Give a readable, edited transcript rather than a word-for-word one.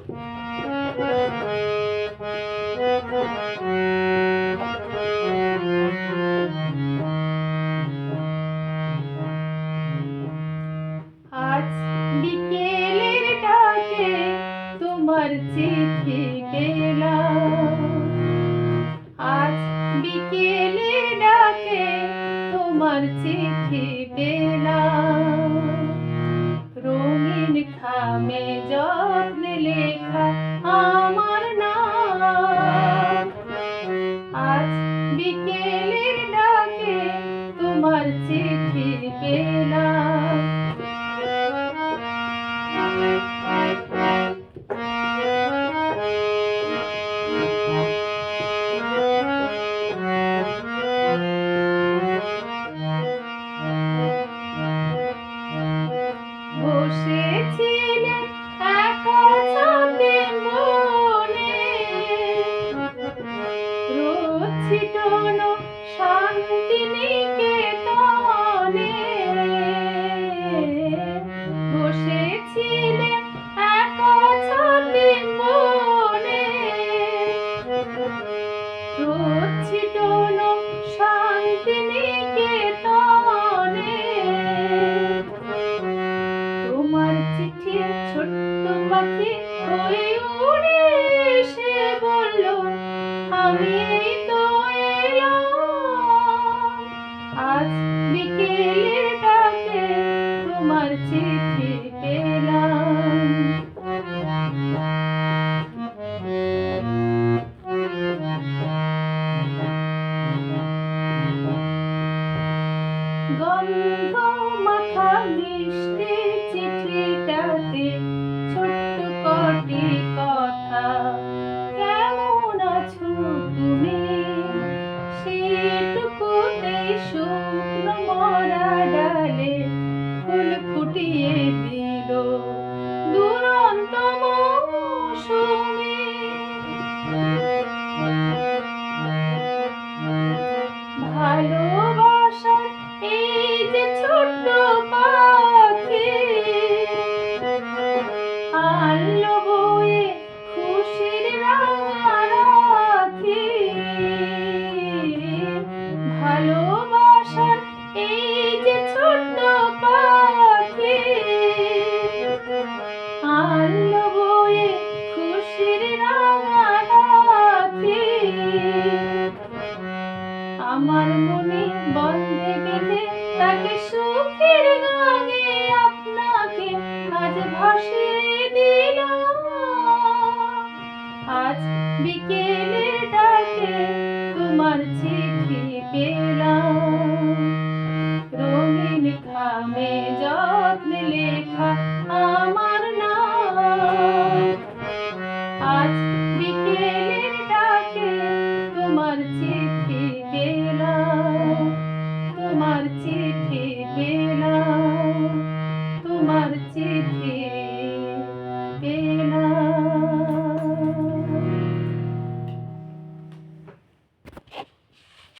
আজ বিকেলের ডাকে তোমার চিঠি পেলাম, আজ বিকেলের ডাকে তোমার চিঠি পেলাম। রঙিন খামে যত্নে লেখা আমার নাম, আজ বিকেলের ডাকে তোমার চিঠি পেলাম। বসেছিলেন একা ছাদে মনে, রোদ ছিটানো শান্তিনিকেতনে। বসেছিলেন একা ছাদে মনে, রোদ ছিটানো শান্তিনিকেতনে। তোমার চিঠি ছোট্ট পাখি হয়ে উড়ে এসে বলল, আমি এই তো এলাম। আজ বিকেলের ডাকে তোমার চিঠি পেলাম। গন্ধ মাখা মিষ্টি চিঠিটাতে ছোট্ট কটি কথা, কেমন আছো তুমি, সেটুকুতেই শুকনো মরা ডালে ফুল ফুটিয়ে দিল দুরন্ত মৌসুমী। ভালোবাসার এই যে ছোট্ট পাখি আনলো বয়ে খুশির রাখি। ভালোবাসার এই যে ছোট্ট পাখি আনলো বয়ে খুশির রাখি। আমার মনে বন্ধে বেঁধে তাকে সুখের গানে আপনাকে আজ ভাসিয়ে দিলাম। আজ বিকেলের ডাকে তোমার চিঠি পেলাম। রঙিন খামে যত্নে লেখা আমার নাম, আজ বিকেলের ডাকে তোমার চিঠি পেলাম। তোমার চিঠি পেলাম, তোমার